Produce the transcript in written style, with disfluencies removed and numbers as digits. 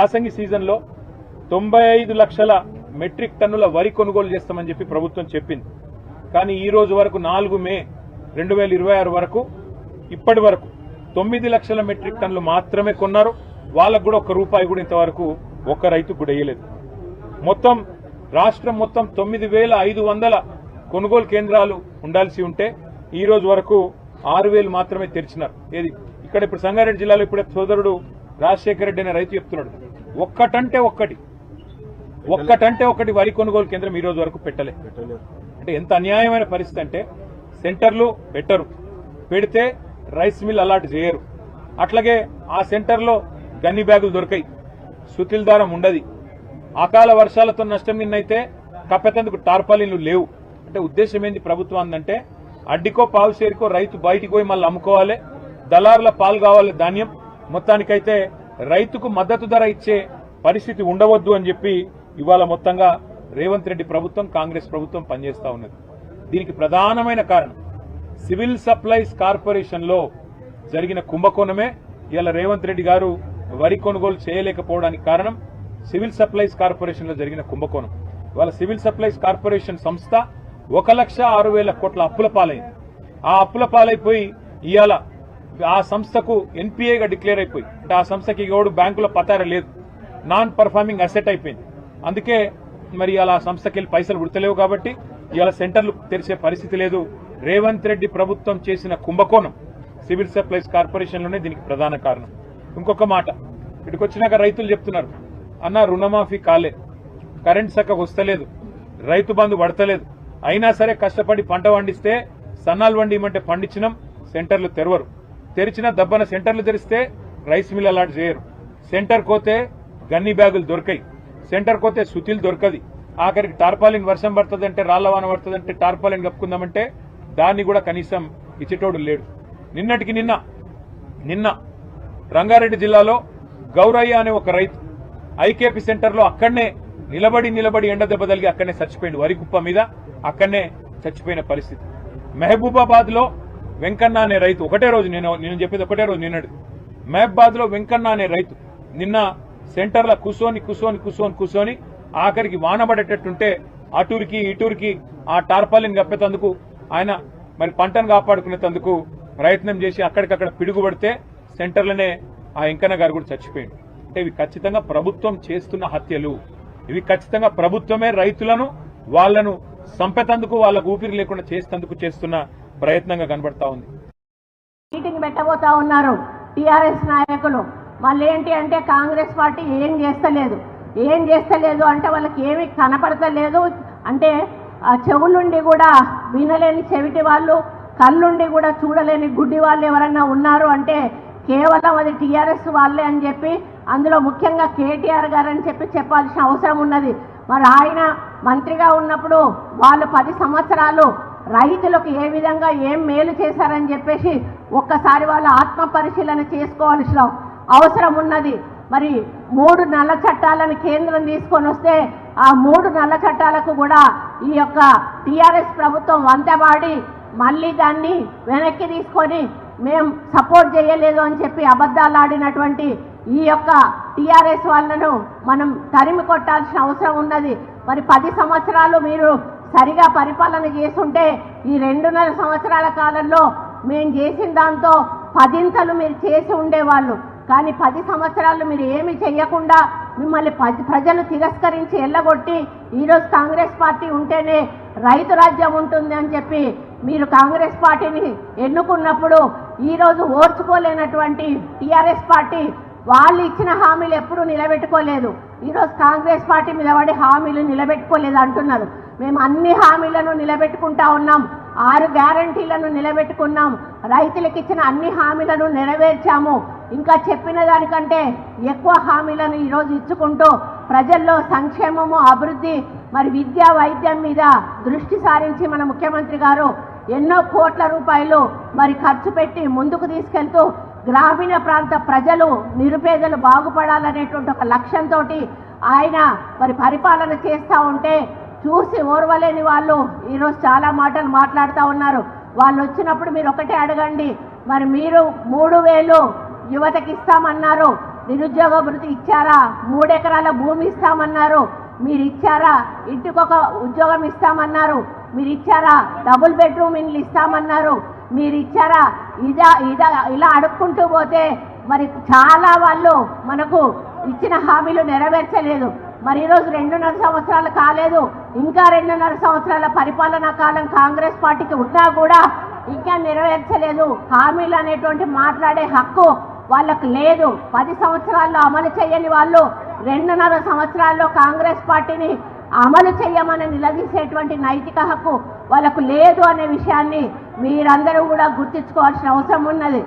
యాసంగి సీజన్లో 95 లక్షల మెట్రిక్ టన్నుల వరి కొనుగోలు చేస్తామని చెప్పి ప్రభుత్వం చెప్పింది. కానీ ఈ రోజు వరకు 4 మే 2026 వరకు ఇప్పటి వరకు 9 లక్షల మెట్రిక్ టన్నులు మాత్రమే కొన్నారు. వాళ్ళకు కూడా ఒక్క రూపాయి కూడా ఇంతవరకు ఒక్క రైతు కూడా వేయలేదు. మొత్తం రాష్ట్రం మొత్తం 9,500 కొనుగోలు కేంద్రాలు ఉండాల్సి ఉంటే ఈ రోజు వరకు 6,000 మాత్రమే తెరిచినారు. ఏది ఇక్కడ ఇప్పుడు సంగారెడ్డి జిల్లాలో ఇప్పుడే సోదరుడు రాజశేఖర రెడ్డి అనే రైతు చెప్తున్నాడు, ఒక్కటంటే ఒక్కటి వరి కొనుగోలు కేంద్రం ఈ రోజు వరకు పెట్టలే. అంటే ఎంత అన్యాయమైన పరిస్థితి అంటే సెంటర్లు పెట్టరు, పెడితే రైస్ మిల్ అలాట్ చేయరు. అట్లాగే ఆ సెంటర్లో గన్ని బ్యాగులు దొరకాయి, సుతిల్ దారం ఉండదు, అకాల వర్షాలతో నష్టం నిన్నైతే కప్పెతందుకు టార్పాలిన్లు లేవు. అంటే ఉద్దేశం ఏంది ప్రభుత్వం అందంటే అడ్డికో పావు సేరికో రైతు బయటికి పోయి మళ్ళీ అమ్ముకోవాలి, దళారుల పాలు కావాలి ధాన్యం, మొత్తానికైతే రైతుకు మద్దతు ధర ఇచ్చే పరిస్థితి ఉండవద్దు అని చెప్పి ఇవాళ మొత్తంగా రేవంత్ రెడ్డి ప్రభుత్వం కాంగ్రెస్ ప్రభుత్వం పనిచేస్తా ఉన్నది. దీనికి ప్రధానమైన కారణం సివిల్ సప్లైస్ కార్పొరేషన్ లో జరిగిన కుంభకోణమే. ఇవాళ రేవంత్ రెడ్డి గారు వరి కొనుగోలు చేయలేకపోవడానికి కారణం సివిల్ సప్లైస్ కార్పొరేషన్ లో జరిగిన కుంభకోణం. ఇవాళ సివిల్ సప్లైస్ కార్పొరేషన్ సంస్థ 1,06,000 కోట్ల అప్పుల పాలైంది. ఆ అప్పుల పాలైపోయి ఇవాళ ఆ సంస్థకు ఎన్పీఏగా డిక్లేర్ అయిపోయి, అంటే ఆ సంస్థకి ఎవడు బ్యాంకులో పతార లేదు, నాన్ పర్ఫార్మింగ్ అసెట్ అయిపోయింది. అందుకే మరి ఇలా సంస్థకి వెళ్ళి పైసలు ఉడతలేవు కాబట్టి ఇవాళ సెంటర్లు తెరిచే పరిస్థితి లేదు. రేవంత్ రెడ్డి ప్రభుత్వం చేసిన కుంభకోణం సివిల్ సప్లైస్ కార్పొరేషన్లోనే దీనికి ప్రధాన కారణం. ఇంకొక మాట, ఇక్కడికి వచ్చినాక రైతులు చెప్తున్నారు, అన్న రుణమాఫీ కాలే, కరెంట్ చక్కగా వస్తలేదు, రైతు బంధు పడతలేదు, అయినా సరే కష్టపడి పంట పండిస్తే సన్నాలు వండిమంటే పండించినాం, సెంటర్లు తెరవరు, తెరిచిన దబ్బన సెంటర్లు తెరిస్తే రైస్ మిల్ అలాట్ చేయరు, సెంటర్ కోతే గన్ని బ్యాగులు దొరకాయి, సెంటర్ కోతే సుతిల్ దొరకది, ఆఖరికి టార్పాలిన్ వర్షం పడుతుందంటే రాళ్లవాన పడుతుందంటే టార్పాలిన్ కప్పుకుందామంటే దాన్ని కూడా కనీసం ఇచ్చేటోడు లేడు. నిన్నటికి నిన్న రంగారెడ్డి జిల్లాలో గౌరయ్య అనే ఒక రైతు ఐకేపీ సెంటర్లో అక్కడనే నిలబడి ఎండ దెబ్బ తగిలి అక్కడనే చచ్చిపోయింది, వరి కుప్ప మీద అక్కడనే చచ్చిపోయిన పరిస్థితి. మహబూబాబాద్ లో వెంకన్న అనే రైతు ఒకటే రోజు, నేను చెప్పేది ఒకటే రోజు నిన్నటి, మహబూబాబాద్ లో వెంకన్న అనే రైతు నిన్న సెంటర్లో కూర్చొని ఆఖరికి వానబడేటట్టుంటే అటూరికి ఇటూరికి ఆ టార్పాలిన్ కప్పేందుకు ఆయన మరి పంటను కాపాడుకునేందుకు ప్రయత్నం చేసి అక్కడికక్కడ పిడుగుపడితే సెంటర్లోనే ఆ వెంకన్న గారు కూడా చచ్చిపోయింది. అంటే ఇవి ఖచ్చితంగా ప్రభుత్వం చేస్తున్న హత్యలు, ఇవి ఖచ్చితంగా ప్రభుత్వమే రైతులను వాళ్లను సంపేతందుకు వాళ్ళకు ఊపిరి లేకుండా చేసేందుకు చేస్తున్న ప్రయత్నంగా కనబడతా ఉంది. మీటింగ్ పెట్టబోతా ఉన్నారు టీఆర్ఎస్ నాయకులు. మళ్ళీ ఏంటి అంటే కాంగ్రెస్ పార్టీ ఏం చేస్తలేదు అంటే వాళ్ళకి ఏమీ కనపడతలేదు అంటే చెవులుండి కూడా వినలేని చెవిటి వాళ్ళు, కళ్ళుండి కూడా చూడలేని గుడ్డి వాళ్ళు ఎవరన్నా ఉన్నారు అంటే కేవలం అది టీఆర్ఎస్ వాళ్ళే అని చెప్పి, అందులో ముఖ్యంగా కేటీఆర్ గారు అని చెప్పాల్సిన అవసరం ఉన్నది. మరి ఆయన మంత్రిగా ఉన్నప్పుడు వాళ్ళు 10 సంవత్సరాలు రైతులకు ఏ విధంగా ఏం మేలు చేశారని చెప్పేసి ఒక్కసారి వాళ్ళ ఆత్మ పరిశీలన చేసుకోవాల్సిన అవసరం ఉన్నది. మరి 3 నల్ల చట్టాలను కేంద్రం తీసుకొని వస్తే ఆ 3 నల్ల చట్టాలకు కూడా ఈ యొక్క టీఆర్ఎస్ ప్రభుత్వం వంతపాడి మళ్ళీ దాన్ని వెనక్కి తీసుకొని మేము సపోర్ట్ చేయలేదు అని చెప్పి అబద్ధాలు ఆడినటువంటి ఈ యొక్క టీఆర్ఎస్ వాళ్ళను మనం తరిమి కొట్టాల్సిన అవసరం ఉన్నది. మరి 10 సంవత్సరాలు మీరు సరిగా పరిపాలన చేస్తుంటే ఈ 2.5 సంవత్సరాల కాలంలో మేము చేసిన దాంతో 10 మీరు చేసి ఉండేవాళ్ళు. కానీ 10 సంవత్సరాలు మీరు ఏమి చేయకుండా మిమ్మల్ని ప్రజలు తిరస్కరించి ఎల్లగొట్టి ఈరోజు కాంగ్రెస్ పార్టీ ఉంటేనే రైతు రాజ్యం ఉంటుంది అని చెప్పి మీరు కాంగ్రెస్ పార్టీని ఎన్నుకున్నప్పుడు ఈరోజు ఓర్చుకోలేనటువంటి టీఆర్ఎస్ పార్టీ వాళ్ళు ఇచ్చిన హామీలు ఎప్పుడూ నిలబెట్టుకోలేదు. ఈరోజు కాంగ్రెస్ పార్టీ మీద పడి హామీలు నిలబెట్టుకోలేదు అంటున్నారు. మేము అన్ని హామీలను నిలబెట్టుకుంటా ఉన్నాం, 6 గ్యారంటీలను నిలబెట్టుకున్నాం, రైతులకు ఇచ్చిన అన్ని హామీలను నెరవేర్చాము, ఇంకా చెప్పిన దానికంటే ఎక్కువ హామీలను ఈరోజు ఇచ్చుకుంటూ ప్రజల్లో సంక్షేమము, అభివృద్ధి, మరి విద్యా వైద్యం మీద దృష్టి సారించి మన ముఖ్యమంత్రి గారు ఎన్నో కోట్ల రూపాయలు మరి ఖర్చు పెట్టి ముందుకు తీసుకెళ్తూ గ్రామీణ ప్రాంత ప్రజలు, నిరుపేదలు బాగుపడాలనేటువంటి ఒక లక్ష్యంతో ఆయన మరి పరిపాలన చేస్తూ ఉంటే చూసి ఓర్వలేని వాళ్ళు ఈరోజు చాలా మాటలు మాట్లాడుతూ ఉన్నారు. వాళ్ళు వచ్చినప్పుడు మీరు ఒకటే అడగండి, మరి మీరు 3,000 యువతకి ఇస్తామన్నారు, నిరుద్యోగ భృతి ఇచ్చారా? 3 ఎకరాల భూమి ఇస్తామన్నారు, మీరు ఇచ్చారా? ఇంటికొక ఉద్యోగం ఇస్తామన్నారు, మీరు ఇచ్చారా? డబుల్ బెడ్రూమ్ ఇండ్లు ఇస్తామన్నారు, మీరు ఇచ్చారా? ఇలా అడుక్కుంటూ పోతే మరి చాలా వాళ్ళు మనకు ఇచ్చిన హామీలు నెరవేర్చలేదు. మరి ఈరోజు 2.5 సంవత్సరాలు కాలేదు, ఇంకా 2.5 సంవత్సరాల పరిపాలనా కాలం కాంగ్రెస్ పార్టీకి ఉన్నా కూడా ఇంకా నెరవేర్చలేదు. హామీలు అనేటువంటి మాట్లాడే హక్కు వాళ్ళకు లేదు. 10 సంవత్సరాల్లో అమలు చేయని వాళ్ళు 2.5 సంవత్సరాల్లో కాంగ్రెస్ పార్టీని అమలు చేయమని నిలదీసేటువంటి నైతిక హక్కు వాళ్ళకు లేదు అనే విషయాన్ని మీరందరూ కూడా గుర్తించుకోవాల్సిన అవసరం ఉన్నది.